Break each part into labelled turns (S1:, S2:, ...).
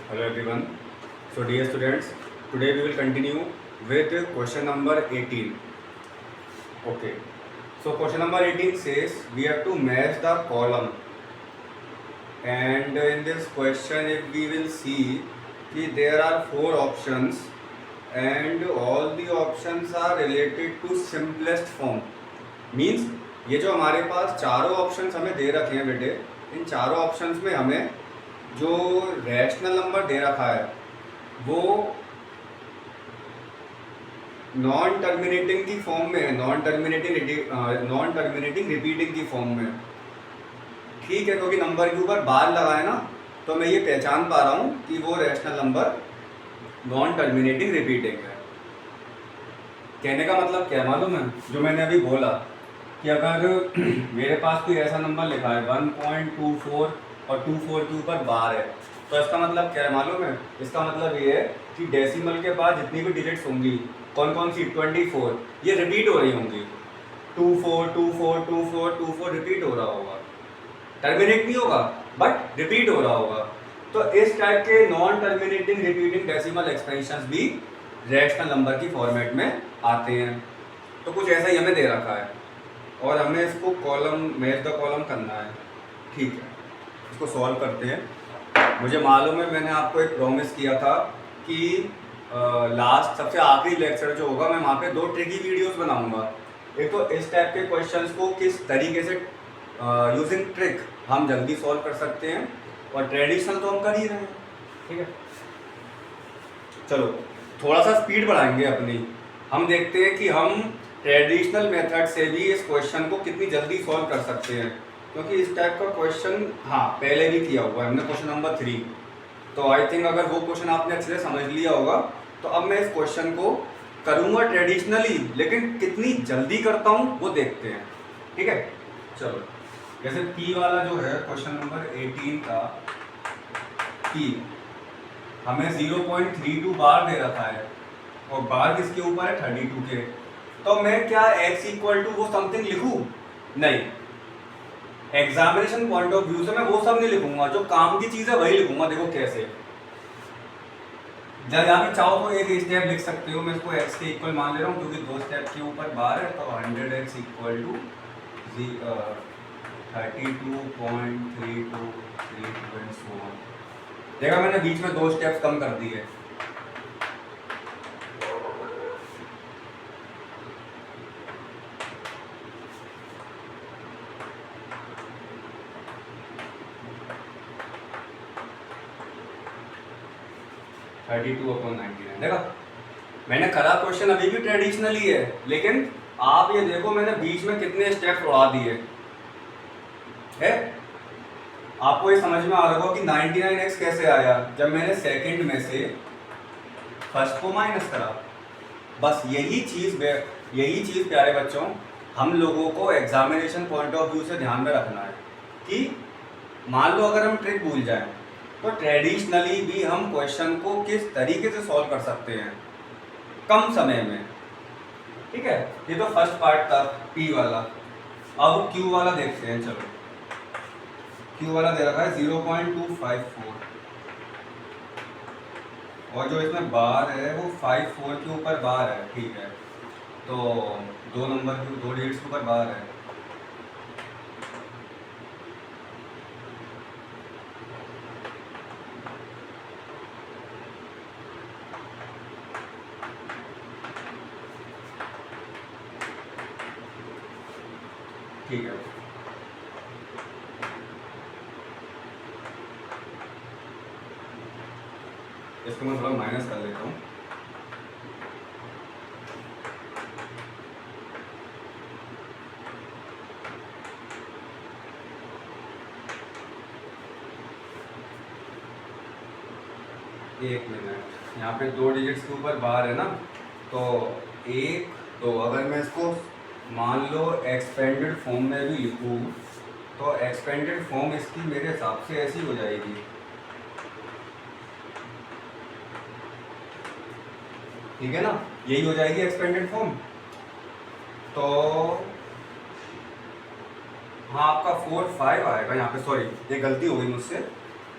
S1: Hello everyone. So dear students, today we will continue with question number 18. Okay. So question number 18 says we have to match the column. And in this question, if we will see कि there are 4 options and all the options are related to simplest form. Means ये जो हमारे पास चारों options हमें दे रखे हैं बेटे, इन चारों ऑप्शंस में हमें जो रैशनल नंबर दे रखा है वो नॉन टर्मिनेटिंग की फॉर्म में है, नॉन टर्मिनेटिंग रिपीटिंग की फॉर्म में। ठीक है, क्योंकि नंबर के ऊपर बार लगा है ना, तो मैं ये पहचान पा रहा हूँ कि वो rational number non terminating repeating है। कहने का मतलब क्या मालूम है, जो मैंने अभी बोला कि अगर मेरे पास कोई ऐसा नंबर लिखा है 1.24 और 24 के ऊपर बार है, तो इसका मतलब क्या है मालूम है? इसका मतलब ये है कि डेसिमल के बाद जितनी भी डिजिट्स होंगी, कौन कौन सी, 24, ये रिपीट हो रही होंगी। 24 24 24 24 रिपीट हो रहा होगा, टर्मिनेट नहीं होगा बट रिपीट हो रहा होगा। तो इस टाइप के non terminating repeating decimal expansions भी रैशनल नंबर की फॉर्मेट में आते हैं। तो कुछ ऐसा ही हमें दे रखा है और हमें इसको कॉलम मैच द कॉलम करना है। ठीक है, इसको सॉल्व करते हैं। मुझे मालूम है, मैंने आपको एक प्रॉमिस किया था कि लास्ट सबसे आखिरी लेक्चर जो होगा मैं वहाँ पे 2 ट्रिकी वीडियोस बनाऊंगा। एक तो इस टाइप के क्वेश्चंस को किस तरीके से यूजिंग ट्रिक हम जल्दी सॉल्व कर सकते हैं, और ट्रेडिशनल तो हम कर ही रहे हैं। ठीक है, चलो थोड़ा सा स्पीड बढ़ाएंगे अपनी। हम देखते हैं कि हम ट्रेडिशनल मेथड से भी इस क्वेश्चन को कितनी जल्दी सॉल्व कर सकते हैं, क्योंकि इस टाइप का क्वेश्चन हाँ पहले भी किया हुआ है हमने, क्वेश्चन नंबर 3। तो आई थिंक अगर वो क्वेश्चन आपने अच्छे से समझ लिया होगा, तो अब मैं इस क्वेश्चन को करूँगा ट्रेडिशनली, लेकिन कितनी जल्दी करता हूँ वो देखते हैं। ठीक है, चलो जैसे P वाला जो है क्वेश्चन नंबर 18 का P हमें 0.32 बार दे रखा है और बार किसके ऊपर है, 32 के। तो मैं क्या x इक्वल टू वो समथिंग लिखूं? नहीं, एग्जामिनेशन पॉइंट ऑफ व्यू से मैं वो सब नहीं लिखूंगा, जो काम की चीज है वही लिखूंगा। देखो कैसे, जब यहाँ पे चाहो तो एक स्टेप लिख सकते हो। मैं इसको x के इक्वल मान ले रहा हूँ क्योंकि 2 स्टेप के ऊपर बार है, तो 100x equal to 32.3232 and so on. देखा मैंने बीच में 2 स्टेप्स कम कर दिए। देखा, मैंने करा क्वेश्चन अभी भी ट्रेडिशनली है, लेकिन आप ये देखो मैंने बीच में कितने स्टेप्स उड़ा दिए है। आपको ये समझ में आ रहा होगा कि 99x कैसे आया, जब मैंने सेकंड में से फर्स्ट को माइनस करा। बस यही चीज़ प्यारे बच्चों, हम लोगों को एग्जामिनेशन पॉइंट ऑफ व्यू से ध्यान में रखना है कि मान लो अगर हम ट्रिक भूल जाएं, तो ट्रेडिशनली भी हम क्वेश्चन को किस तरीके से सॉल्व कर सकते हैं कम समय में। ठीक है, ये तो फर्स्ट पार्ट था P वाला। अब Q वाला देखते हैं। चलो Q वाला दे रखा है 0.254 और जो इसमें बार है वो 54 के ऊपर बार है। ठीक है, तो 2 नंबर के 2 डिजिट्स के ऊपर बार है। ठीक है, इसको मैं थोड़ा माइनस कर लेता हूँ। एक मिनट, यहाँ पे 2 डिजिट्स के ऊपर बार है ना, तो 1 2। अगर मैं इसको मान लो एक्सपेंडेड फॉर्म में भी लिखूँ, तो एक्सपेंडेड फॉर्म इसकी मेरे हिसाब से ऐसी हो जाएगी। ठीक है ना, यही हो जाएगी एक्सपेंडेड फॉर्म। तो हाँ, आपका 4 5 आएगा यहाँ पे। सॉरी, ये गलती हो गई मुझसे,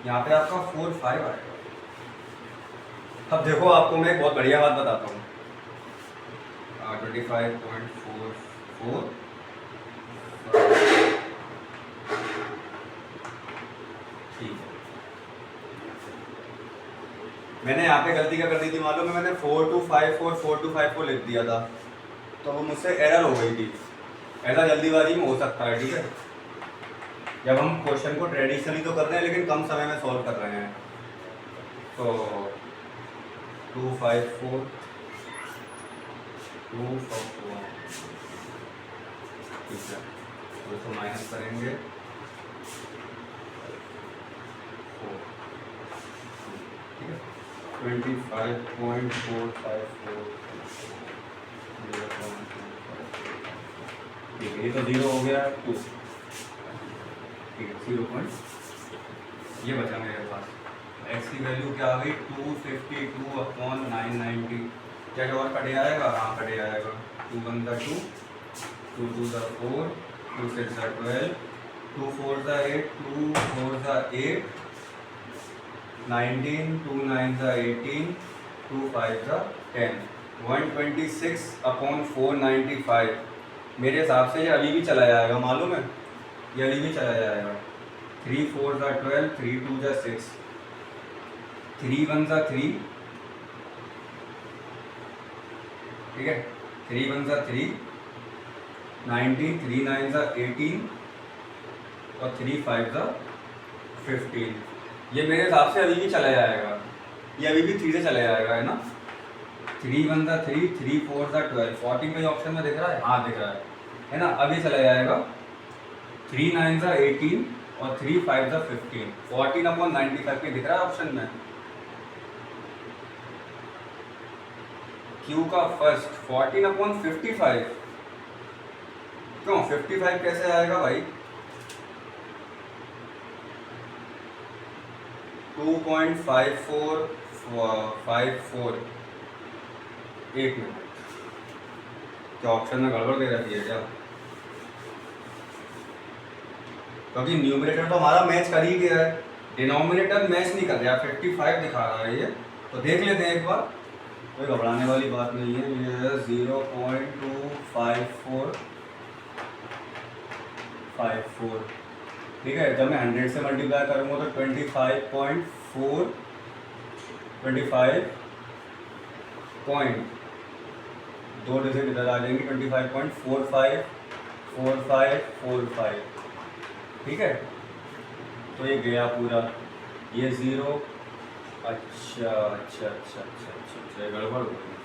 S1: यहाँ पे आपका 4 5 आएगा। अब देखो आपको मैं एक बहुत बढ़िया बात बताता हूँ। 25.44 ठीक है। मैंने यहाँ पे गलती क्या कर दी थी मालूम है, मैंने 4254 लिख दिया था, तो वो मुझसे एरर हो गई थी। ऐसा जल्दीबाजी में हो सकता है, ठीक है, जब हम क्वेश्चन को ट्रेडिशनली तो कर रहे हैं लेकिन कम समय में सॉल्व कर रहे हैं। तो 254 ठीक है, तो इसको माइनस करेंगे 4, ठीक है, 25.454 ठीक है, ये तो 0 हो गया 2, ठीक है, 0 ये बचा मेरे पास। x की वैल्यू क्या आ गई 252/990। क्या और कटे आएगा? हाँ कटे आएगा। 2 1 2, 2 2 4, 2 6 12, 2 4 8, 2 4 8, 19, 2 9 18, 2 5 10, 126/495। मेरे हिसाब से ये अभी भी चला जाएगा, मालूम है, ये अभी भी चला जाएगा। 3 4 12, 3 2 6, 3 1 3, ठीक है, 3 1 3, 19, 3 9 18 और 3 5 15। ये मेरे हिसाब से अभी भी चला जाएगा, ये अभी भी 3 से चला जाएगा, है ना। 3 1 3, 3 4 12, 14 का ऑप्शन में दिख रहा है, हाँ दिख रहा है ना, अभी चला जाएगा। 3 9 18 और 3 5 15, 14/95 के दिख रहा है ऑप्शन में। क्यू का फर्स्ट 14/55, क्यों 55 कैसे आएगा भाई? 2.5454, एक मिनट, क्या ऑप्शन में गड़बड़ दे रखी है क्या? क्योंकि न्यूमरेटर तो हमारा मैच कर ही गया है, डिनोमिनेटर मैच नहीं कर रहा, 55 दिखा रहा है ये, तो देख लेते हैं एक बार, कोई घबराने वाली बात नहीं है। ये है 0.254, ठीक है, जब मैं 100 से मल्टीप्लाई करूँगा तो 25 पॉइंट 2 डिजिट इधर आ जाएंगे, 25.454545, ठीक है, तो ये गया पूरा, ये 0, अच्छा अच्छा अच्छा अच्छा अच्छा अच्छा, गड़बड़ हो गई,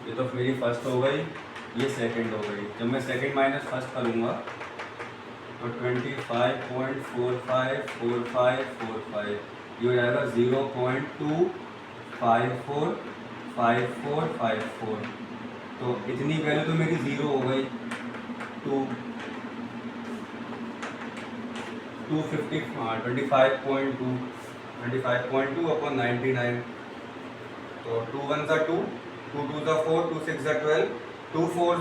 S1: ये तो मेरी फर्स्ट हो गई, ये सेकंड हो गई। जब मैं सेकंड माइनस फर्स्ट करूँगा तो 25.454545, ये हो जाएगा 0.2545454, तो इतनी वैल्यू तो मेरी 0 हो गई। 250, हाँ 25.2/99, तो 2 1 2, 2 2 4, 2 6 12, 2 4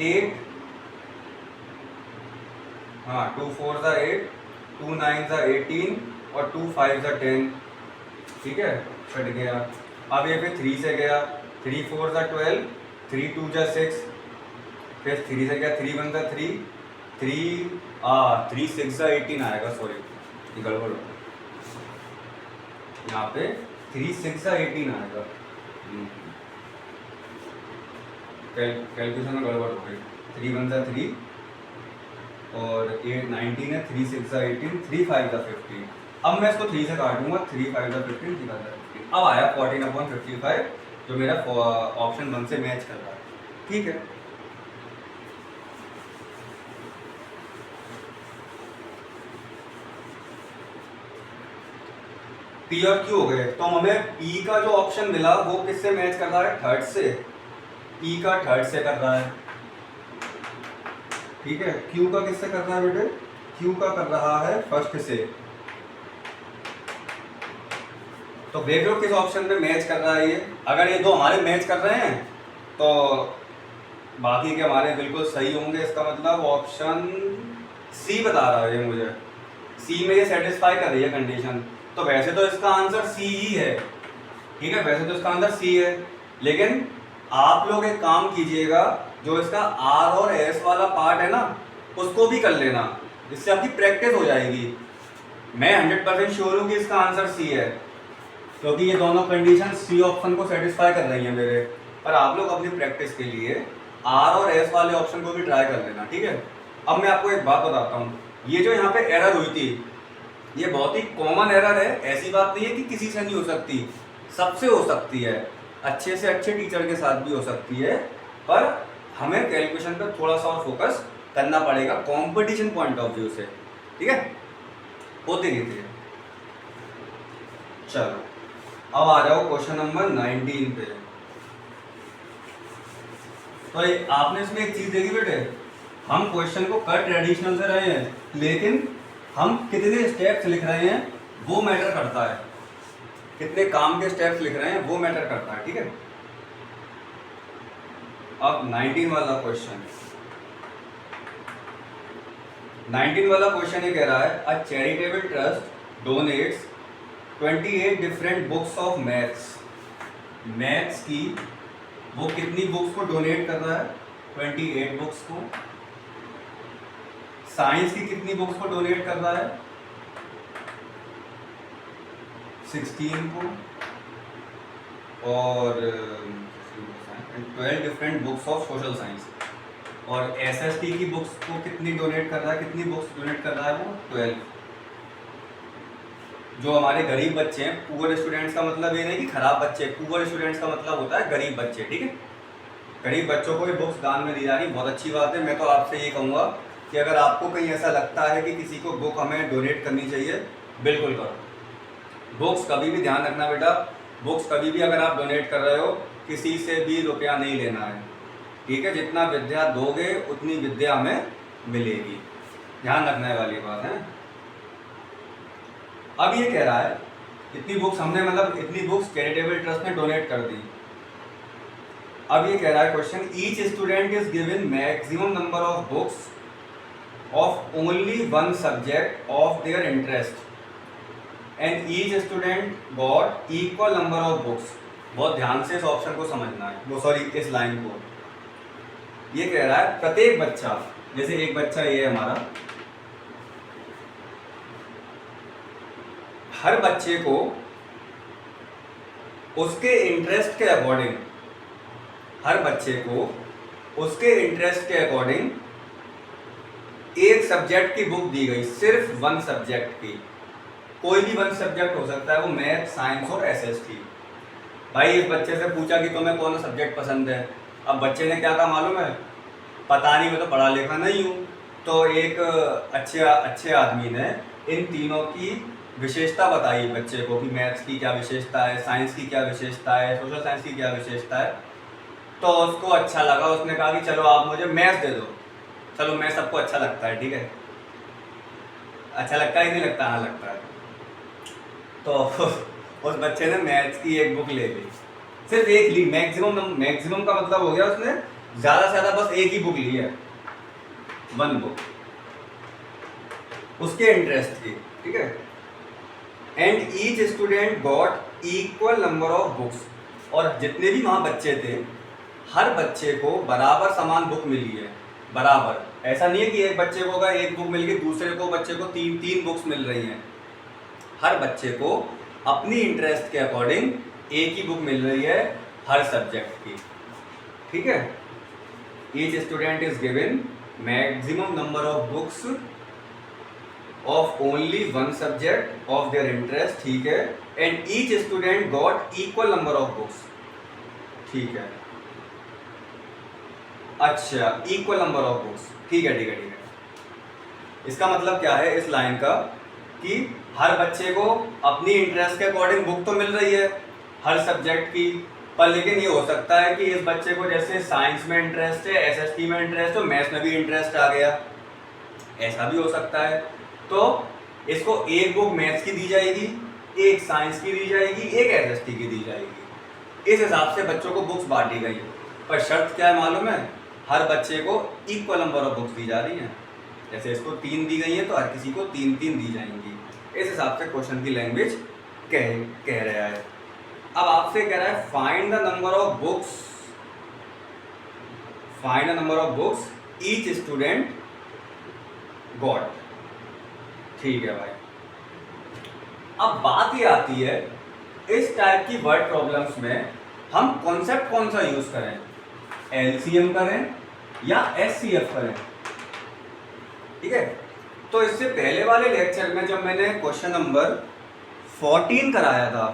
S1: 8, हाँ 2 4 8, 2 9 18 और 2 5 10, ठीक है, कट गया। अब ये फिर 3 से गया, 3 4 12, 3 2 6, फिर 3 से गया, 3 1 3, 3 6 18 आएगा, सॉरी गड़बड़ हो, यहाँ पे 3 6 18 आएगा, कैलकुलेशन में गड़बड़ हो गई। 3 1 3 और 8 19 है, 3 6 18, 3 5 15। अब मैं इसको 3 से काटूंगा, 3 5 15, 3 5 15, अब आया 14/55, जो मेरा ऑप्शन 1 से मैच कर रहा है, ठीक है। पी और क्यू हो गए, तो हमें पी का जो ऑप्शन मिला वो किससे मैच कर रहा है? थर्ड से। पी का थर्ड से कर रहा है, ठीक है। क्यू का किससे कर रहा है बेटे? क्यू का कर रहा है फर्स्ट से। तो देख लो किस ऑप्शन पे मैच कर रहा है ये। अगर ये दो हमारे मैच कर रहे हैं तो बाकी के हमारे बिल्कुल सही होंगे, इसका मतलब ऑप्शन सी बता रहा है ये मुझे। सी में ये सेटिस्फाई कर रही है कंडीशन। तो वैसे तो इसका आंसर सी ही है, ठीक है, वैसे तो इसका आंसर सी है, लेकिन आप लोग एक काम कीजिएगा, जो इसका आर और एस वाला पार्ट है ना उसको भी कर लेना, जिससे आपकी प्रैक्टिस हो जाएगी। मैं 100% श्योर हूँ कि इसका आंसर सी है, क्योंकि ये दोनों कंडीशन सी ऑप्शन को सेटिस्फाई कर रही हैं मेरे। पर आप लोग अपनी प्रैक्टिस के लिए आर और एस वाले ऑप्शन को भी ट्राई कर लेना, ठीक है। अब मैं आपको एक बात बताता हूँ, ये जो यहाँ पे एरर हुई थी ये बहुत ही कॉमन एरर है, ऐसी बात नहीं है कि किसी से नहीं हो सकती, सबसे हो सकती है, अच्छे से अच्छे टीचर के साथ भी हो सकती है, पर हमें कैलकुलेशन पर थोड़ा सा और फोकस करना पड़ेगा कंपटीशन पॉइंट ऑफ व्यू से, ठीक है, होती रहती है। चलो अब आ जाओ क्वेश्चन नंबर 19 पे। तो आपने इसमें एक चीज देखी बेटे, हम क्वेश्चन को कर ट्रेडिशनल से रहे हैं, लेकिन हम कितने स्टेप्स लिख रहे हैं वो मैटर करता है, कितने काम के स्टेप्स लिख रहे हैं वो मैटर करता है, ठीक है। अब 19 वाला क्वेश्चन, 19 वाला क्वेश्चन ये कह रहा है, a charitable trust donates 28 different books of maths की वो कितनी बुक्स को डोनेट कर रहा है, 28 बुक्स को। साइंस की कितनी बुक्स को डोनेट कर रहा है, 16 को। और 12 different books of social science. और एसएसटी की बुक्स को कितनी डोनेट कर रहा है, कितनी बुक्स डोनेट कर रहा है वो, 12। जो हमारे गरीब बच्चे हैं, पुअर स्टूडेंट्स का मतलब ये नहीं कि खराब बच्चे, पुअर स्टूडेंट्स का मतलब होता है गरीब बच्चे, ठीक है। गरीब बच्चों को ये बुक्स दान में दी जा रही, बहुत अच्छी बात है। मैं तो आपसे ये कहूँगा कि अगर आपको कहीं ऐसा लगता है कि किसी को बुक हमें डोनेट करनी चाहिए, बिल्कुल करो। बुक्स कभी भी ध्यान रखना बेटा, बुक्स कभी भी अगर आप डोनेट कर रहे हो किसी से भी रुपया नहीं लेना है, ठीक है। जितना विद्या दोगे उतनी विद्या हमें मिलेगी, ध्यान रखने वाली बात है। अब ये कह रहा है इतनी बुक्स हमने, मतलब इतनी बुक्स चैरिटेबल ट्रस्ट ने डोनेट कर दी। अब ये कह रहा है question, each student is given maximum number of books of only one subject of their interest and each student got equal number of books. बहुत ध्यान से इस ऑप्शन को समझना है, वो सॉरी इस लाइन को। ये कह रहा है प्रत्येक बच्चा, जैसे एक बच्चा ये है हमारा, हर बच्चे को उसके इंटरेस्ट के अकॉर्डिंग, हर बच्चे को उसके इंटरेस्ट के अकॉर्डिंग एक सब्जेक्ट की बुक दी गई, सिर्फ वन सब्जेक्ट की। कोई भी वन सब्जेक्ट हो सकता है, वो मैथ, साइंस और एसएसटी। भाई इस बच्चे से पूछा कि तुम्हें कौन सा सब्जेक्ट पसंद है, अब बच्चे ने क्या कहा मालूम है, पता नहीं, मैं तो पढ़ा लिखा नहीं हूँ। तो एक अच्छे आदमी ने इन तीनों की विशेषता बताई बच्चे को कि मैथ्स की क्या विशेषता है, साइंस की क्या विशेषता है, सोशल साइंस की क्या विशेषता है। तो उसको अच्छा लगा, उसने कहा कि चलो आप मुझे मैथ्स दे दो। चलो मैथ्स सबको अच्छा लगता है, ठीक है, अच्छा लगता है कि नहीं लगता, हाँ लगता है। तो उस बच्चे ने मैथ्स की एक बुक ले ली, सिर्फ एक ली, मैक्सिमम का मतलब हो गया उसने ज़्यादा से ज़्यादा बस एक ही बुक ली है, वन बुक उसके इंटरेस्ट की, ठीक है। And each student got equal number of books, और जितने भी वहाँ बच्चे थे हर बच्चे को बराबर समान बुक मिली है, बराबर। ऐसा नहीं है कि एक बच्चे को अगर एक बुक मिल गई दूसरे को बच्चे को तीन बुक्स मिल रही हैं। हर बच्चे को अपनी इंटरेस्ट के अकॉर्डिंग एक ही बुक मिल रही है हर सब्जेक्ट की, ठीक है। Each student is given maximum number of books of only one subject of their interest, ठीक है। And each student got equal number of books, ठीक है। अच्छा, इक्वल नंबर ऑफ बुक्स, ठीक है ठीक है ठीक है। इसका मतलब क्या है इस लाइन का, कि हर बच्चे को अपनी इंटरेस्ट के अकॉर्डिंग बुक तो मिल रही है हर सब्जेक्ट की, पर लेकिन ये हो सकता है कि इस बच्चे को जैसे साइंस में इंटरेस्ट है, एसएसटी में इंटरेस्ट है, मैथ्स में भी इंटरेस्ट आ गया, ऐसा भी हो सकता है। तो इसको एक बुक मैथ्स की दी जाएगी, एक साइंस की दी जाएगी, एक एसएसटी की दी जाएगी। इस हिसाब से बच्चों को बुक्स बांटी गई, पर शर्त क्या है मालूम है, हर बच्चे को इक्वल नंबर ऑफ बुक्स दी जा रही हैं। जैसे इसको 3 दी गई हैं तो हर किसी को 3 दी जाएंगी। इस हिसाब से क्वेश्चन की लैंग्वेज कह रहा है। अब आपसे कह रहा है find the number of books each student got. ठीक है भाई, अब बात ये आती है इस टाइप की वर्ड प्रॉब्लम्स में हम कॉन्सेप्ट कौन सा यूज करें, एलसीएम करें या एचसीएफ करें। ठीक है, तो इससे पहले वाले लेक्चर में जब मैंने क्वेश्चन नंबर 14 कराया था,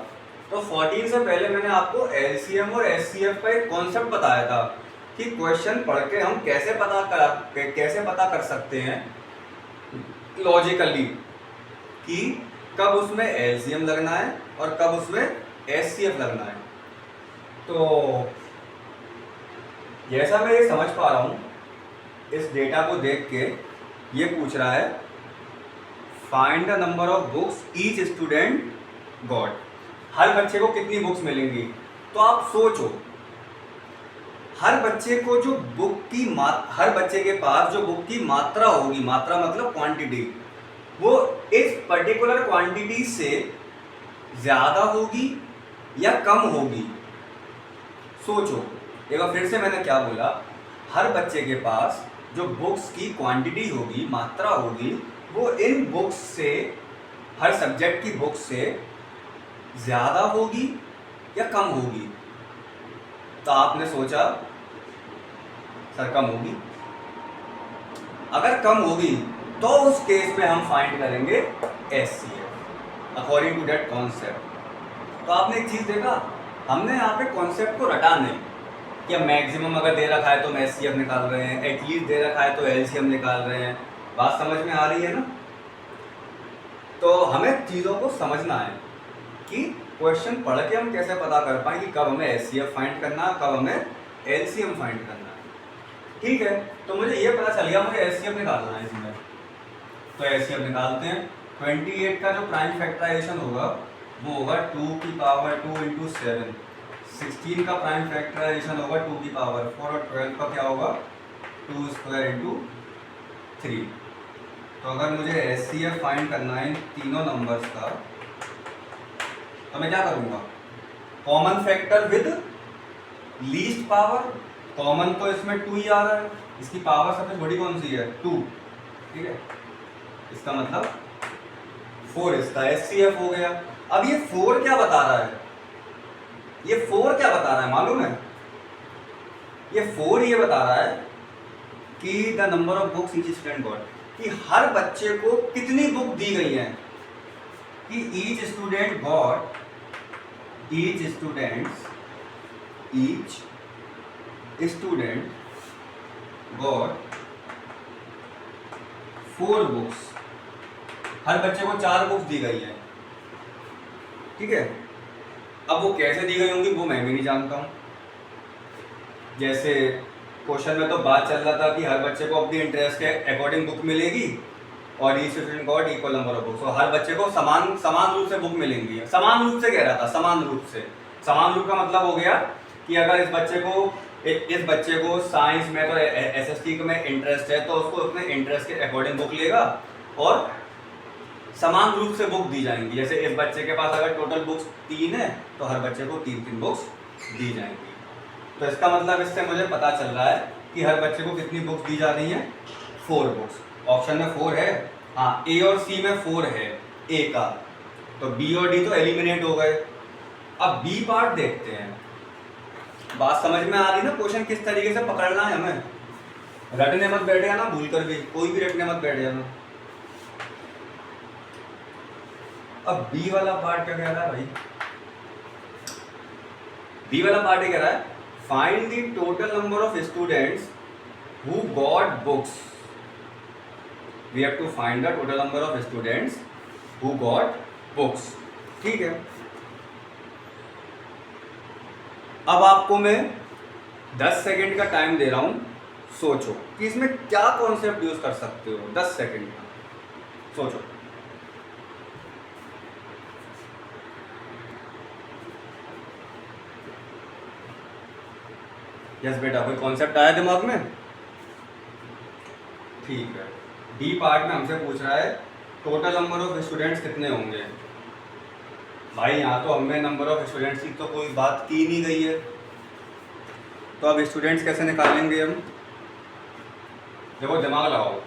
S1: तो 14 से पहले मैंने आपको एलसीएम और एचसीएफ का एक कॉन्सेप्ट बताया था कि क्वेश्चन पढ़ के हम कैसे पता कर सकते हैं लॉजिकली कि कब उसमें एलसीएम लगना है और कब उसमें एचसीएफ लगना है। तो जैसा मैं ये समझ पा रहा हूँ इस डेटा को देख के, ये पूछ रहा है find the number of books each student got, हर बच्चे को कितनी बुक्स मिलेंगी। तो आप सोचो, हर बच्चे को जो हर बच्चे के पास जो बुक की मात्रा होगी, मात्रा मतलब क्वांटिटी, वो इस पर्टिकुलर क्वांटिटी से ज़्यादा होगी या कम होगी। सोचो एक बार फिर से, मैंने क्या बोला, हर बच्चे के पास जो बुक्स की क्वांटिटी होगी, मात्रा होगी, वो इन बुक्स से, हर सब्जेक्ट की बुक्स से ज़्यादा होगी या कम होगी। तो आपने सोचा सर कम होगी। अगर कम होगी तो उस केस में हम फाइंड करेंगे HCF according to that concept. तो आपने एक चीज़ देखा, हमने यहाँ पे कॉन्सेप्ट को रटा नहीं कि मैक्सिमम अगर दे रखा है तो हम एचसीएफ निकाल रहे हैं, एटलीस्ट दे रखा है तो एलसीएम निकाल रहे हैं। बात समझ में आ रही है ना? तो हमें चीज़ों को समझना है कि क्वेश्चन पढ़ के हम कैसे पता कर पाएँ कि कब हमें एचसीएफ फाइंड करना है, कब हमें एलसीएम फाइंड करना है। ठीक है, तो मुझे ये पता चल गया मुझे एचसीएफ निकालना है इसमें, तो एचसीएफ निकालते हैं। 28 का जो प्राइम फैक्टराइजेशन होगा वो होगा 2 की पावर 2 इंटू 7। 16 का प्राइम फैक्टराइजेशन होगा 2 की पावर 4 और 12 का क्या होगा 2 स्क्वायर इंटू 3। तो अगर मुझे एचसीएफ फाइंड करना है इन तीनों नंबर्स का, तो मैं क्या करूँगा, common factor with least power. Common तो इसमें 2 ही आ रहा है, इसकी पावर सबसे छोटी कौन सी है 2। ठीक है, इसका मतलब 4 इसका एचसीएफ हो गया। अब ये 4 क्या बता रहा है, ये 4 क्या बता रहा है मालूम है? ये 4 ये बता रहा है कि the number of books each student got, कि हर बच्चे को कितनी बुक दी गई हैं, कि each student got, each student got 4 books, हर बच्चे को 4 बुक्स दी गई है। ठीक है, अब वो कैसे दी गई होंगी वो मैं भी नहीं जानता हूँ। जैसे क्वेश्चन में तो बात चल रहा था कि हर बच्चे को अपनी इंटरेस्ट के अकॉर्डिंग बुक मिलेगी और each student got equal number of books, तो हर बच्चे को समान रूप से बुक मिलेंगी। समान रूप से कह रहा था, समान रूप से। समान रूप का मतलब हो गया कि अगर इस बच्चे को साइंस में तो एसएसटी में इंटरेस्ट है तो उसको अपने इंटरेस्ट के अकॉर्डिंग बुक लेगा और समान रूप से बुक दी जाएंगी। जैसे इस बच्चे के पास अगर टोटल बुक्स 3 है तो हर बच्चे को 3 बुक्स दी जाएंगी। तो इसका मतलब इससे मुझे पता चल रहा है कि हर बच्चे को कितनी बुक्स दी जा रही हैं 4 बुक्स। ऑप्शन में 4 है, हाँ ए और सी में 4 है ए का, तो बी और डी तो एलिमिनेट हो गए। अब बी पार्ट देखते हैं। बात समझ में आ रही ना, क्वेश्चन किस तरीके से पकड़ना है हमें। रटने मत बैठ जाना, भूल कर भी कोई भी रटने मत बैठ जाना। अब बी वाला पार्ट क्या कह रहा है भाई, बी वाला पार्ट कह रहा है find the total number of students who got books. We have to find the total number of students who got books. ठीक है, अब आपको मैं 10 सेकेंड का टाइम दे रहा हूं, सोचो कि इसमें क्या कॉन्सेप्ट यूज कर सकते हो। 10 सेकेंड का सोचो। यस बेटा, कोई कॉन्सेप्ट आया दिमाग में? ठीक है, डी पार्ट में हमसे पूछ रहा है टोटल नंबर ऑफ स्टूडेंट्स कितने होंगे। भाई यहाँ तो हमें नंबर ऑफ स्टूडेंट्स की तो कोई बात की नहीं गई है, तो अब स्टूडेंट्स कैसे निकालेंगे हम। देखो दिमाग लगाओ,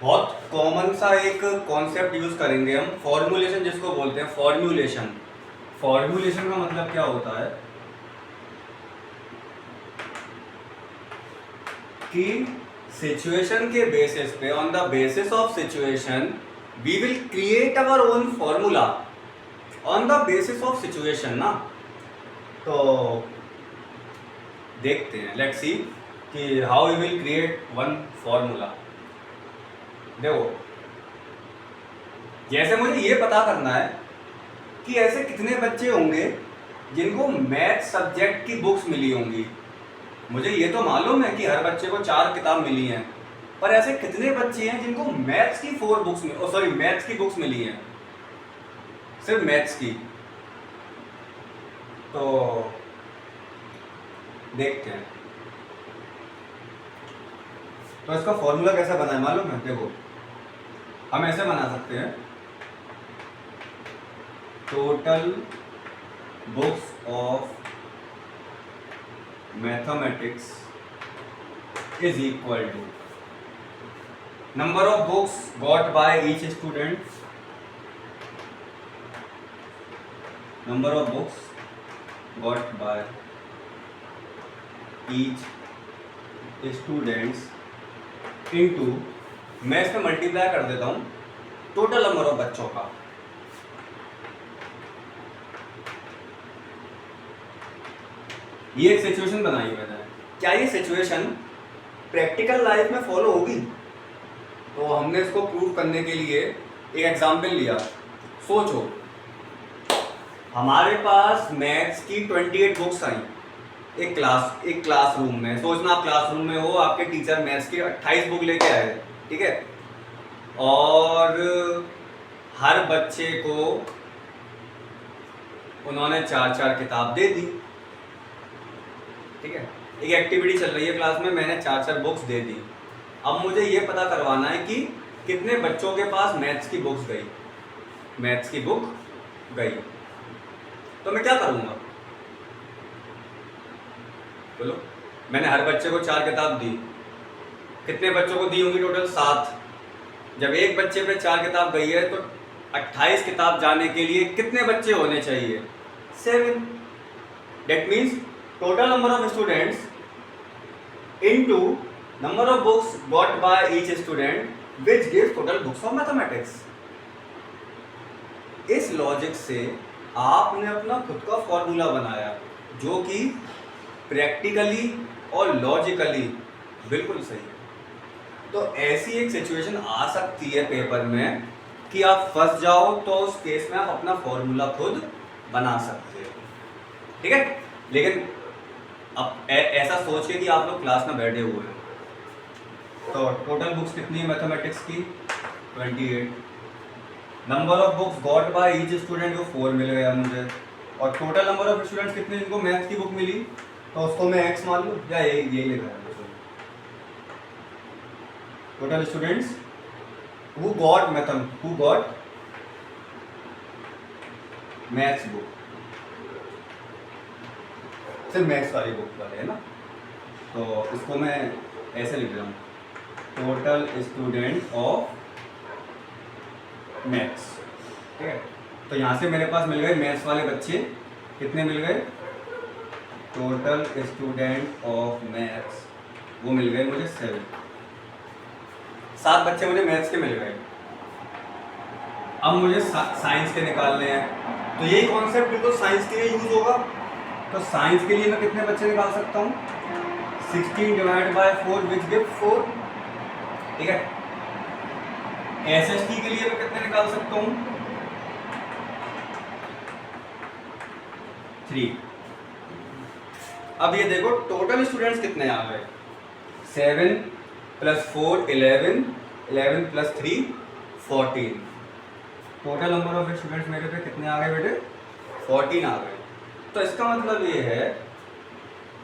S1: बहुत कॉमन सा एक कॉन्सेप्ट यूज करेंगे हम, फॉर्मूलेशन जिसको बोलते हैं। फॉर्मूलेशन, फॉर्मूलेशन का मतलब क्या होता है कि सिचुएशन के बेसिस पे, on the basis of situation we will create our own formula on the basis of situation ना। तो देखते हैं, लेट्स सी कि how we will create one formula. देखो, जैसे मुझे ये पता करना है कि ऐसे कितने बच्चे होंगे जिनको मैथ सब्जेक्ट की बुक्स मिली होंगी। मुझे ये तो मालूम है कि हर बच्चे को 4 किताब मिली हैं, पर ऐसे कितने बच्चे हैं जिनको मैथ्स की 4 बुक्स मैथ्स की बुक्स मिली हैं, सिर्फ मैथ्स की। तो देखते हैं। तो इसका फॉर्मूला कैसे बना है मालूम है। देखो, हम ऐसे बना सकते हैं, total books of mathematics is equal to number of books got by each student, number of books got by each students into, मैं इसमें मल्टीप्लाई कर देता हूं टोटल नंबर ऑफ बच्चों का। ये एक सिचुएशन बनाई मैंने। क्या ये सिचुएशन प्रैक्टिकल लाइफ में फॉलो होगी? तो हमने इसको प्रूव करने के लिए एक एग्जाम्पल लिया। सोचो, हमारे पास मैथ्स की 28 बुक्स आई एक क्लासरूम में। सोचना आप क्लासरूम में हो, आपके टीचर मैथ्स की 28 बुक लेके आए, ठीक है, और हर बच्चे को उन्होंने 4-4 किताब दे दी, ठीक है। एक एक्टिविटी चल रही है क्लास में, मैंने 4-4 बुक्स दे दी। अब मुझे ये पता करवाना है कि कितने बच्चों के पास मैथ्स की बुक्स गई, मैथ्स की बुक गई। तो मैं क्या करूँगा, बोलो। मैंने हर बच्चे को 4 किताब दी, कितने बच्चों को दी होंगी टोटल? 7। जब एक बच्चे पे 4 किताब गई है तो 28 किताब जाने के लिए कितने बच्चे होने चाहिए? 7। That means total number of students into number of books got by each student, which gives total books of mathematics. इस लॉजिक से आपने अपना खुद का फॉर्मूला बनाया जो कि प्रैक्टिकली और लॉजिकली बिल्कुल सही है। तो ऐसी एक सिचुएशन आ सकती है पेपर में कि आप फंस जाओ, तो उस केस में आप अपना फॉर्मूला खुद बना सकते हो, ठीक है। लेकिन अब ऐसा सोच के कि आप लोग क्लास में बैठे हुए हैं, तो टोटल बुक्स कितनी है मैथमेटिक्स की? 28। Number of books got by each student को 4 मिल गया मुझे, और टोटल नंबर ऑफ स्टूडेंट्स कितने जिनको मैथ्स की बुक मिली, तो उसको मैं x मान लूँ, या यही लिखा है total students who got maths book, सिर्फ मैथ्स वाली बुक वाले है ना। तो इसको मैं ऐसे लिख रहा हूँ, टोटल स्टूडेंट ऑफ मैथ्स, ठीक है। तो यहाँ से मेरे पास मिल गए मैथ्स वाले बच्चे, कितने मिल गए? टोटल स्टूडेंट ऑफ मैथ्स वो मिल गए मुझे 7। 7 बच्चे मुझे मैथ्स के मिल गए। अब मुझे साइंस के निकालने हैं, तो यही कॉन्सेप्ट बिल्कुल साइंस के लिए यूज होगा। तो साइंस के लिए मैं कितने बच्चे निकाल सकता हूँ? 16 डिवाइड बाय 4 विच गिव 4, ठीक है। एसएसटी के लिए मैं कितने निकाल सकता हूँ? 3। अब ये देखो टोटल स्टूडेंट्स कितने आ गए? 7 + 4 11, 11 + 3 14। टोटल नंबर ऑफ स्टूडेंट्स मेरे पे कितने आ गए बेटे? 14 आ गए। तो इसका मतलब ये है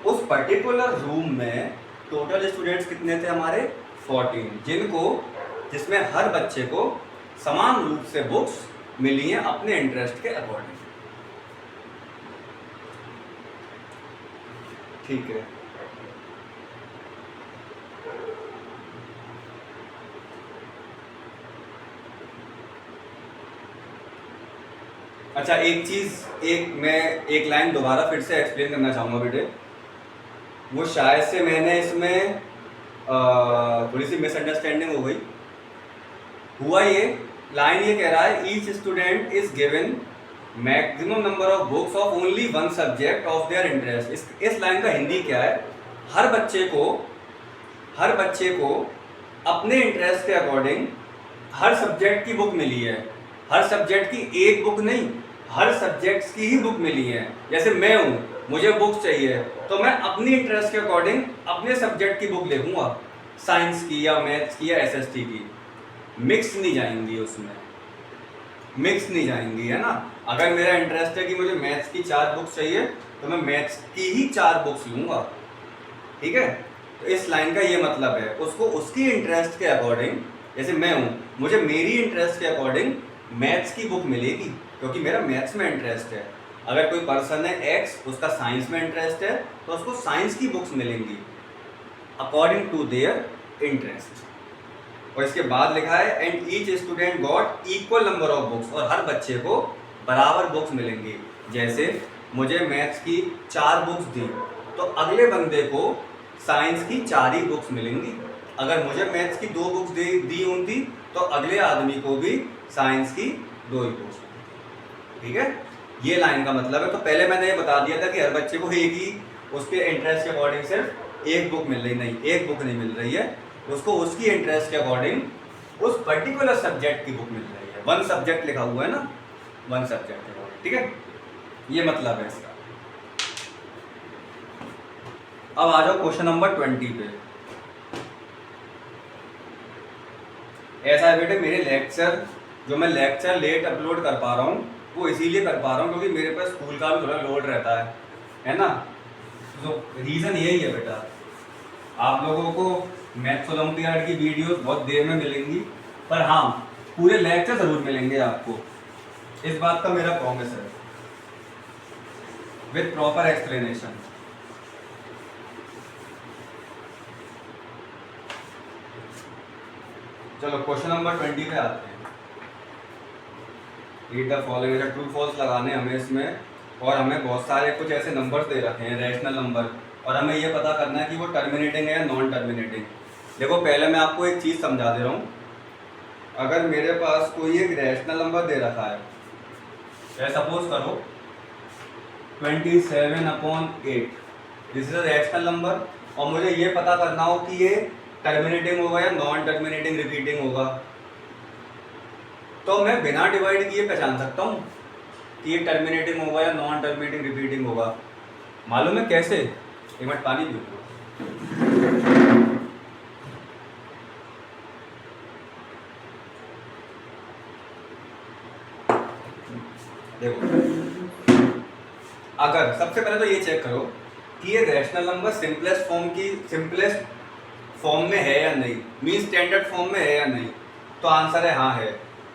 S1: उस पर्टिकुलर रूम में टोटल स्टूडेंट्स कितने थे हमारे? 14, जिनको जिसमें हर बच्चे को समान रूप से बुक्स मिली हैं अपने इंटरेस्ट के अकॉर्डिंग। ठीक है, अच्छा एक चीज़, मैं एक लाइन दोबारा फिर से एक्सप्लेन करना चाहूँगा बेटे। वो शायद से मैंने इसमें थोड़ी सी मिसअंडरस्टैंडिंग हो गई। हुआ ये, लाइन ये कह रहा है each student is given maximum number of books of only one subject of their interest. इस लाइन का हिंदी क्या है, हर बच्चे को अपने इंटरेस्ट के अकॉर्डिंग हर सब्जेक्ट की बुक मिली है। हर सब्जेक्ट की एक बुक नहीं, हर सब्जेक्ट्स की ही बुक मिली है। जैसे मैं हूँ, मुझे बुक्स चाहिए तो मैं अपनी इंटरेस्ट के अकॉर्डिंग अपने सब्जेक्ट की बुक लिखूंगा, साइंस की या मैथ्स की या एसएसटी की। मिक्स नहीं जाएंगी उसमें, मिक्स नहीं जाएंगी, है ना। अगर मेरा इंटरेस्ट है कि मुझे मैथ्स की 4 बुक्स चाहिए तो मैं मैथ्स की ही 4 बुक्स लूँगा, ठीक है। तो इस लाइन का ये मतलब है, उसको उसकी इंटरेस्ट के अकॉर्डिंग, जैसे मैं हूँ, मुझे मेरी इंटरेस्ट के अकॉर्डिंग मैथ्स की बुक मिलेगी क्योंकि मेरा मैथ्स में इंटरेस्ट है। अगर कोई पर्सन है एक्स, उसका साइंस में इंटरेस्ट है तो उसको साइंस की बुक्स मिलेंगी अकॉर्डिंग टू देयर इंटरेस्ट। और इसके बाद लिखा है and each student got equal number of books, और हर बच्चे को बराबर बुक्स मिलेंगी। जैसे मुझे मैथ्स की 4 बुक्स दी तो अगले बंदे को साइंस की 4 ही बुक्स मिलेंगी। अगर मुझे मैथ्स की 2 बुक्स दी होती तो अगले आदमी को भी साइंस की 2 ही बुक्स, ठीक है। ये लाइन का मतलब है। तो पहले मैंने ये बता दिया था कि हर बच्चे को एक ही उसके इंटरेस्ट के अकॉर्डिंग सिर्फ एक बुक मिल रही, नहीं, एक बुक नहीं मिल रही है, उसको उसकी इंटरेस्ट के अकॉर्डिंग उस पर्टिकुलर सब्जेक्ट की बुक मिल रही है। 1 सब्जेक्ट लिखा हुआ है ना, 1 सब्जेक्ट के अकॉर्डिंग, ठीक है। ये मतलब है इसका। अब आ जाओ क्वेश्चन नंबर 20 पे। ऐसा है बेटे, मेरे लेक्चर जो मैं लेक्चर लेट अपलोड कर पा रहा हूँ वो इसीलिए कर पा रहा हूँ क्योंकि मेरे पास स्कूल का भी थोड़ा लोड रहता है ना। तो रीज़न यही है बेटा। आप लोगों को मैथ्स ओलंपियाड की वीडियोस बहुत देर में मिलेंगी, पर हाँ पूरे लेक्चर ज़रूर मिलेंगे आपको, इस बात का मेरा प्रॉमिस है, विद प्रॉपर एक्सप्लेनेशन। चलो क्वेश्चन नंबर 20 पे आते हैं। Read the following, true false लगाने हमें इसमें, और हमें बहुत सारे कुछ ऐसे नंबर्स दे रखे हैं, रैशनल नंबर, और हमें ये पता करना है कि वो टर्मिनेटिंग है या नॉन टर्मिनेटिंग। देखो पहले मैं आपको एक चीज़ समझा दे रहा हूँ। अगर मेरे पास कोई एक रैशनल नंबर दे रखा है, सपोज करो 27/8, this is a rational number, और मुझे ये पता करना हो कि ये टर्मिनेटिंग होगा या नॉन टर्मिनेटिंग रिपीटिंग होगा, तो मैं बिना डिवाइड किए पहचान सकता हूँ कि ये टर्मिनेटिंग होगा या नॉन टर्मिनेटिंग रिपीटिंग होगा। मालूम है कैसे? एक मिनट पानी पी लो। देखो, अगर सबसे पहले तो ये चेक करो कि ये रैशनल नंबर सिंपलेस्ट फॉर्म में है या नहीं, मीन स्टैंडर्ड फॉर्म में है या नहीं। तो आंसर है हाँ है।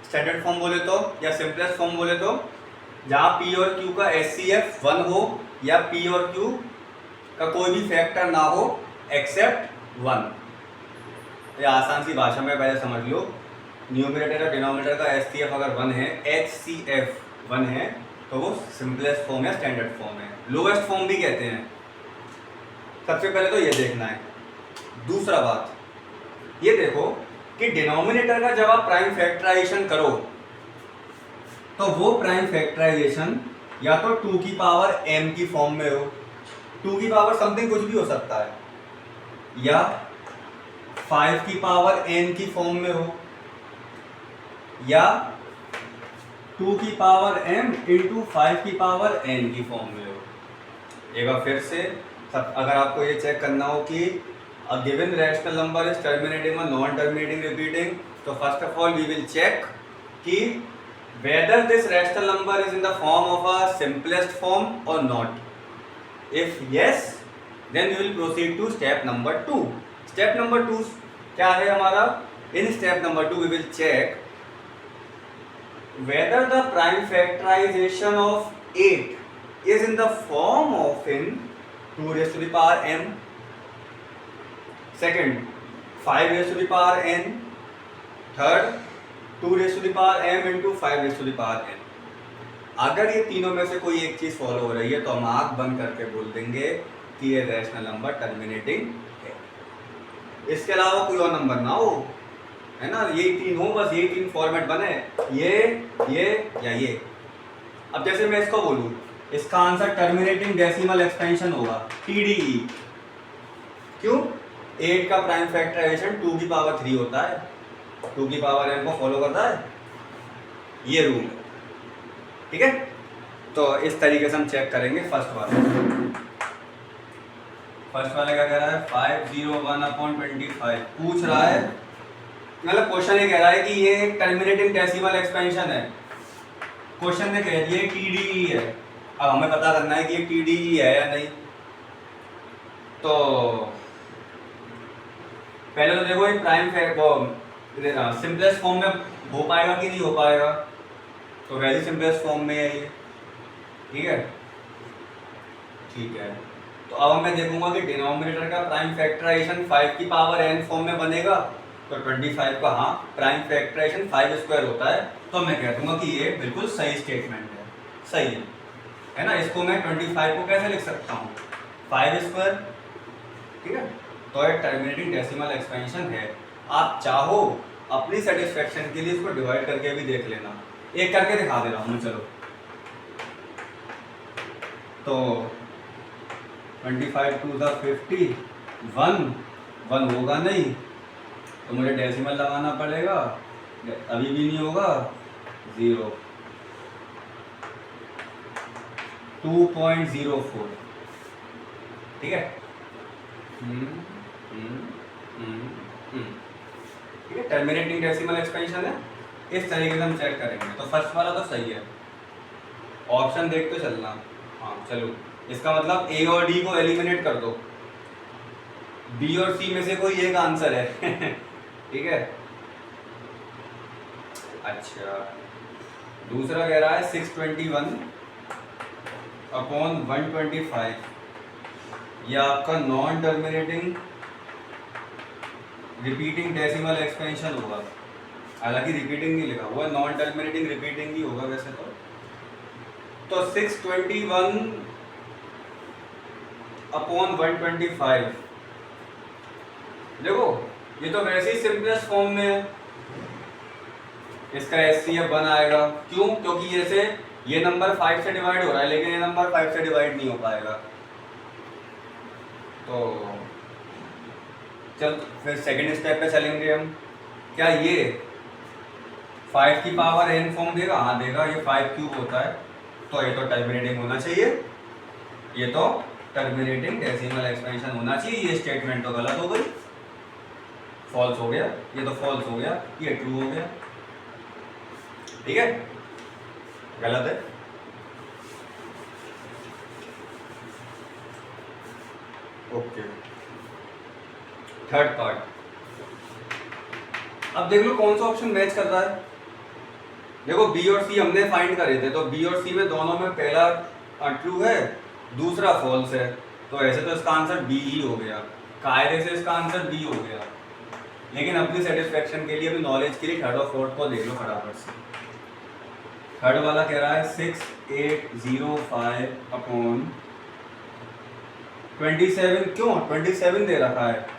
S1: स्टैंडर्ड फॉर्म बोले तो या सिंपलेस्ट फॉर्म बोले तो जहाँ पी और क्यू का HCF 1 हो या पी और क्यू का कोई भी फैक्टर ना हो एक्सेप्ट 1। ये आसान सी भाषा में पहले समझ लो, न्यूमरेटर और डिनोमिनेटर का HCF अगर 1 है, HCF 1 है, तो वो सिंपलेस्ट फॉर्म या स्टैंडर्ड फॉर्म है, लोएस्ट फॉर्म भी कहते हैं। सबसे पहले तो ये देखना है। दूसरा बात ये देखो कि डिनोमिनेटर का जब आप प्राइम फैक्टराइजेशन करो तो वो प्राइम फैक्टराइजेशन या तो 2 की पावर m की फॉर्म में हो, 2 की पावर समथिंग कुछ भी हो सकता है, या 5 की पावर n की फॉर्म में हो, या 2 की पावर m इंटू 5 की पावर n की फॉर्म में हो। एक बार फिर से अगर आपको ये चेक करना हो कि a given rational number is terminating or non-terminating repeating, so first of all we will check कि whether this rational number is in the form of a simplest form or not. If yes, then we will proceed to step number 2. Step number 2 क्या है हमारा? In step number 2 we will check whether the prime factorization of 8 is in the form of in 2 raised to the power m, second 5 raised to the power n, third 2 raised to the power m into 5 raised to the power n। अगर ये तीनों में से कोई एक चीज follow हो रही है तो हम आंख बंद करके बोल देंगे कि ये रैशनल नंबर टर्मिनेटिंग है। इसके अलावा कोई और नंबर ना हो, है ना, ये तीन हो, बस ये तीन फॉर्मेट बने, ये या ये। अब जैसे मैं इसको बोलूं, इसका आंसर टर्मिनेटिंग डेसिमल एक्सपेंशन होगा TDE। क्यों? 8 का प्राइम फैक्टराइजेशन 2 की पावर 3 होता है, 2 की पावर n को फॉलो करता है, ये रूल है। ठीक है, तो इस तरीके से हम चेक करेंगे फर्स्ट वाला क्या कह रहा है 501/25 पूछ रहा है, मतलब क्वेश्चन ये कह रहा है कि ये टर्मिनेटिंग डेसिमल एक्सपेंशन है। क्वेश्चन ने कह दिया TDE है, अब हमें पता करना है कि ये TDE है या नहीं। तो पहले तो देखो ये प्राइम सिंपलेस्ट फॉर्म में हो पाएगा कि नहीं हो पाएगा, तो वैसे सिंपलेस्ट फॉर्म में है ये। ठीक है, तो अब मैं देखूंगा कि डिनोमिनेटर का प्राइम फैक्टराइजेशन 5 की पावर n फॉर्म में बनेगा, तो 25 का हाँ प्राइम फैक्टराइजेशन 5 स्क्वायर होता है, तो मैं कह दूंगा कि ये बिल्कुल सही स्टेटमेंट है, सही है ना। इसको मैं 25 को कैसे लिख सकता हूँ 5 स्क्वायर। ठीक है, तो ये टर्मिनेटिंग डेसिमल एक्सपेंशन है। आप चाहो अपनी सेटिस्फेक्शन के लिए इसको डिवाइड करके भी देख लेना, एक करके दिखा दे रहा हूँ मैं, चलो। तो 25 टू द 50, 1 होगा नहीं, तो मुझे डेसिमल लगाना पड़ेगा, अभी भी नहीं होगा, 0, 2.04। ठीक है, ठीक है, टर्मिनेटिंग डेसिमल एक्सपेंशन है, इस तरीके से हम चेक करेंगे। तो फर्स्ट वाला तो सही है, ऑप्शन देख तो चलना। हाँ चलो, इसका मतलब A और D को एलिमिनेट कर दो, B और C में से कोई एक आंसर है। ठीक है, अच्छा दूसरा कह रहा है 621/125, यह आपका non terminating repeating decimal expansion होगा, हालांकि रिपीटिंग नहीं लिखा हुआ, नॉन टर्मिनेटिंग रिपीटिंग ही होगा वैसे तो 621/125, देखो ये तो वैसे ही सिंपलेस्ट फॉर्म में है, इसका HCF 1 आएगा। क्यों? क्योंकि जैसे ये नंबर 5 से डिवाइड हो रहा है, लेकिन ये नंबर 5 से डिवाइड नहीं हो पाएगा। तो चल फिर सेकंड स्टेप पे चलेंगे हम। क्या ये 5 की पावर n फॉर्म देगा? हाँ देगा, ये 5 क्यूब होता है, तो ये तो टर्मिनेटिंग होना चाहिए, ये तो टर्मिनेटिंग डेसिमल एक्सपेंशन होना चाहिए। ये स्टेटमेंट तो गलत हो गई, फॉल्स हो गया, ये तो फॉल्स हो गया, ये ट्रू हो गया। ठीक है, गलत है। ओके, थर्ड पार्ट, अब देख लो कौन सा ऑप्शन मैच कर रहा है। देखो B और C हमने फाइंड करे थे, तो B और C में दोनों में पहला ट्रू है, दूसरा फॉल्स है, तो ऐसे तो इसका आंसर B ही हो गया, कायदे से इसका आंसर B हो गया। लेकिन अपनी सेटिस्फेक्शन के लिए, अपनी नॉलेज के लिए थर्ड और फोर्थ को देख लो फटाफट से। थर्ड वाला कह रहा है 6805/27, क्यों 27 दे रखा है,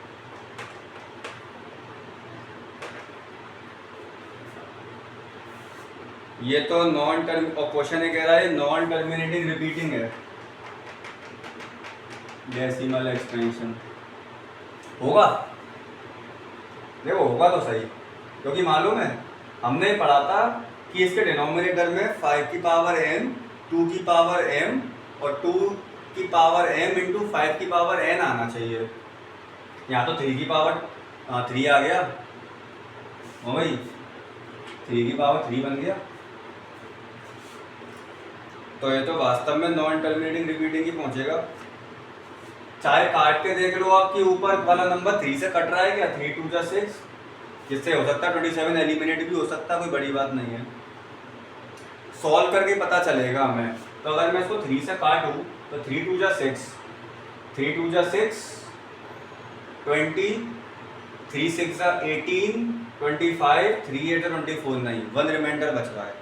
S1: ये तो नॉन टर्म, क्वेश्चन ये कह रहा है नॉन टर्मिनेटिंग रिपीटिंग है डेसिमल एक्सपेंशन, होगा? देखो होगा तो सही, क्योंकि मालूम है हमने पढ़ा था कि इसके डिनोमिनेटर में 5 की पावर n, 2 की पावर m और 2 की पावर m इंटू 5 की पावर n आना चाहिए। यहाँ तो 3 की पावर 3 आ गया, ओ भाई 3 की पावर 3 बन गया, तो ये तो वास्तव में नॉन टर्मिनेटिंग रिपीटिंग ही पहुंचेगा। चाहे काट के देख लो, आपके ऊपर वाला नंबर 3 से कट रहा है क्या, 3 2 जा 6, जिससे हो सकता है 27 एलिमिनेट भी हो सकता है, कोई बड़ी बात नहीं है, सॉल्व करके पता चलेगा हमें। तो अगर मैं इसको 3 से काटूँ तो 3 2 जा 6, 3 2 जा 6, 20, 3 6 जा 18, 25, 3 8 जा 24, नहीं 1 रिमाइंडर बच रहा है।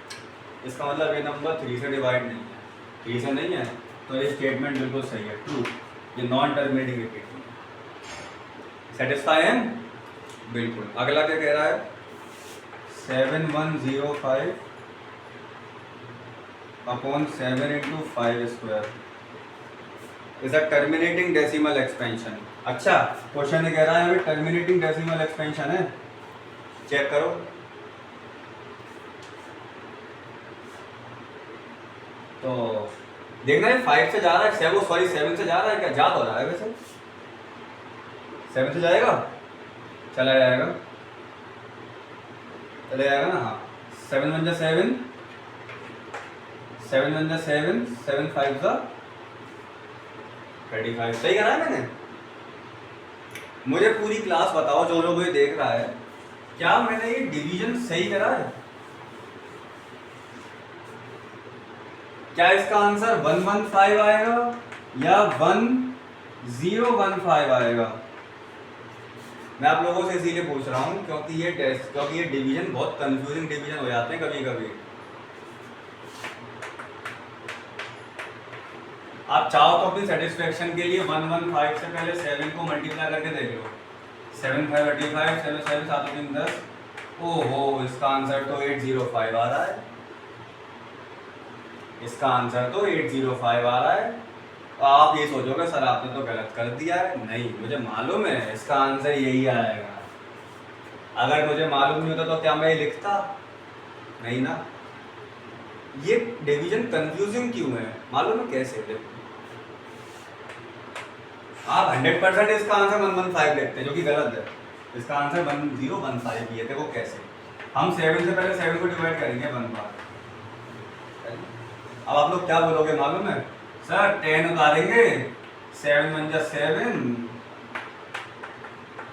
S1: इसका मतलब ये नंबर 3 से डिवाइड नहीं है, 3 से नहीं है, तो ये स्टेटमेंट बिल्कुल सही है, ट्रू, ये नॉन टर्मिनेटिंग रिपीट। सेटिस्फाई है बिल्कुल। अगला क्या कह रहा है, 7105 upon 7 into 5 square is a terminating decimal expansion. अच्छा, क्वेश्चन ये कह रहा है टर्मिनेटिंग डेसिमल एक्सपेंशन है, चेक करो। तो देखना है 5 से जा रहा है, 7 से जा रहा है क्या, जा हो रहा है वैसे, 7 से जाएगा, चला जाएगा ना, हाँ 7 1 जा 7, 7 1 जा 7, 7 5 जा 35, सही करा है मैंने। मुझे पूरी क्लास बताओ, जो लोग ये देख रहा है, क्या मैंने ये डिवीजन सही करा है? क्या इसका आंसर 115 आएगा या 1015 आएगा? मैं आप लोगों से इसीलिए पूछ रहा हूँ क्योंकि ये डिवीजन बहुत कंफ्यूजिंग डिवीजन हो जाते हैं कभी कभी। आप चाहो तो अपनी सेटिस्फेक्शन के लिए 115 से पहले 7 को मल्टीप्लाई करके देख लो, 7 5 35, 7 7 7 3 10, ओहो इसका आंसर तो 805 आ रहा है, इसका आंसर तो 805 आ रहा है। तो आप ये सोचोगे सर आपने तो गलत कर दिया है, नहीं मुझे मालूम है इसका आंसर यही आएगा। अगर मुझे मालूम नहीं होता तो क्या मैं ये लिखता, नहीं ना। ये डिवीजन कंफ्यूजिंग क्यों है मालूम है कैसे? देखो आप 100% इसका आंसर 115 लिखते हैं जो कि गलत है, इसका आंसर 1015 ही है। देखो कैसे, हम 7 से पहले 7 को डिवाइड करेंगे 1 बार। अब आप लोग क्या बोलोगे मालूम है, सर 10 उतारेंगे, 7 1 जा 7,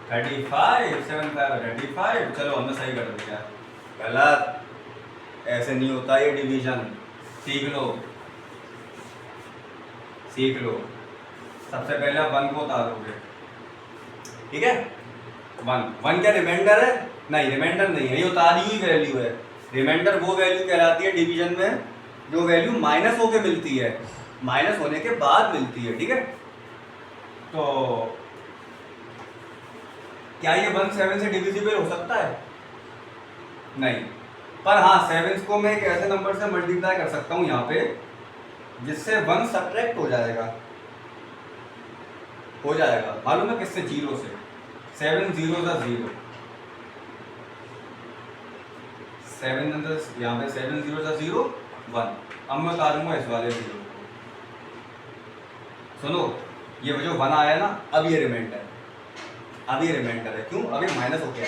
S1: 35, 7 5 35, चलो हमने सही कर दिया। गलत, ऐसे नहीं होता ये डिवीजन, सीख लो सीख लो। सबसे पहले आप 1 को उतारोगे, ठीक है, 1 क्या रिमाइंडर है? नहीं रिमाइंडर नहीं है, ये उतारी हुई वैल्यू है। रिमाइंडर वो वैल्यू कहलाती है डिवीजन में जो वैल्यू माइनस होके मिलती है, माइनस होने के बाद मिलती है, ठीक है। तो क्या ये 1 7 से डिविजिबल हो सकता है? नहीं, पर हाँ 7 को मैं एक ऐसे नंबर से मल्टीप्लाई कर सकता हूँ यहाँ पे जिससे 1 सब्ट्रैक्ट हो जाएगा, मालूम है किससे? 0 से। 7 0 जा 0, 7 यहाँ पे 7 0 जा 0 1। अब मैं उतारूंगा इस वाले 0 को, सुनो ये जो 1 आया ना, अब ये रिमाइंडर है, क्यों? अब ये माइनस हो गया,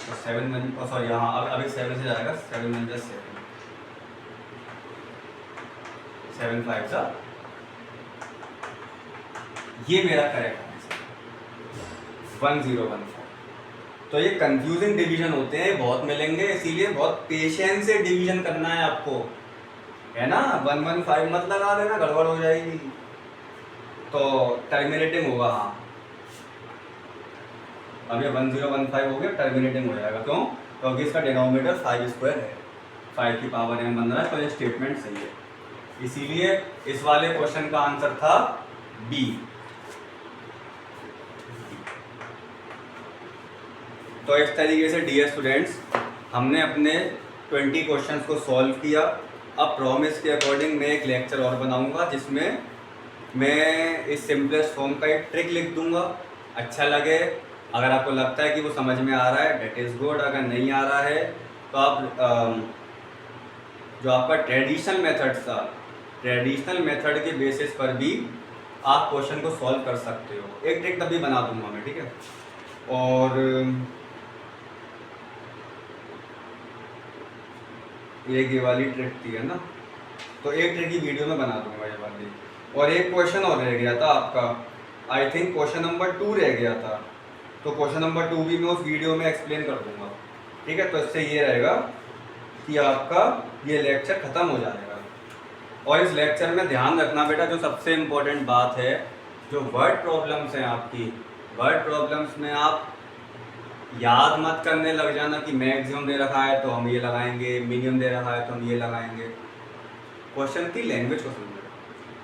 S1: तो 7 1 सॉरी यहाँ अब 7 से जाएगा, 7 1 जा 7, 7 5 जा, ये मेरा करेक्ट आंसर 1015। तो ये कंफ्यूजिंग डिवीजन होते हैं, बहुत मिलेंगे, इसीलिए बहुत पेशेंस से डिवीजन करना है आपको, है ना। 115 मत लगा देना, गड़बड़ हो जाएगी। तो टर्मिनेटिंग होगा, हाँ अब ये 1015 हो गया, टर्मिनेटिंग हो जाएगा, क्यों? क्योंकि इसका डिनोमिनेटर 5 स्क्वायर है, 5 की पावर m बन रहा है, तो ये स्टेटमेंट सही है। इसीलिए इस वाले क्वेश्चन का आंसर था बी। तो इस तरीके से डियर स्टूडेंट्स हमने अपने 20 क्वेश्चंस को सॉल्व किया। अब प्रॉमिस के अकॉर्डिंग मैं एक लेक्चर और बनाऊंगा जिसमें मैं इस सिंपलेस्ट फॉर्म का एक ट्रिक लिख दूंगा। अच्छा लगे, अगर आपको लगता है कि वो समझ में आ रहा है डेट इज़ गुड, अगर नहीं आ रहा है तो आप जो आपका ट्रेडिशनल मेथड के बेसिस पर भी आप क्वेश्चन को सॉल्व कर सकते हो। एक ट्रिक तभी बना दूंगा मैं, ठीक है। और एक ये वाली ट्रिक थी है ना, तो एक ट्रिक की वीडियो में बना दूंगा ये वाली। और एक क्वेश्चन और रह गया था आपका, आई थिंक क्वेश्चन नंबर 2 रह गया था। तो क्वेश्चन नंबर 2 भी मैं उस वीडियो में एक्सप्लेन कर दूंगा। ठीक है, तो इससे ये रहेगा कि आपका ये लेक्चर ख़त्म हो जाएगा। और इस लेक्चर में ध्यान रखना बेटा, जो सबसे इम्पोर्टेंट बात है, जो वर्ड प्रॉब्लम्स हैं आपकी, वर्ड प्रॉब्लम्स में आप याद मत करने लग जाना कि मैक्सिमम दे रखा है तो हम ये लगाएंगे, मिनिमम दे रखा है तो हम ये लगाएंगे। क्वेश्चन की लैंग्वेज को समझो,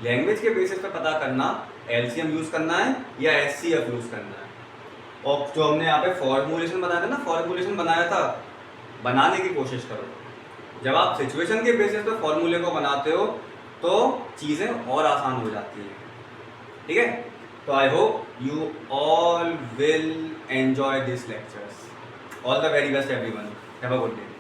S1: लैंग्वेज के बेसिस पे पता करना एलसीएम यूज़ करना है या एचसीएफ यूज़ करना है। और जो हमने यहाँ पे फॉर्मूलेशन बनाया था ना, फॉर्मूलेशन बनाया था, बनाने की कोशिश करो। जब आप सिचुएशन के बेसिस पे फॉर्मूले को बनाते हो तो चीज़ें और आसान हो जाती हैं। ठीक है, तो I hope you all will enjoy this lectures. All the very best everyone, have a good day.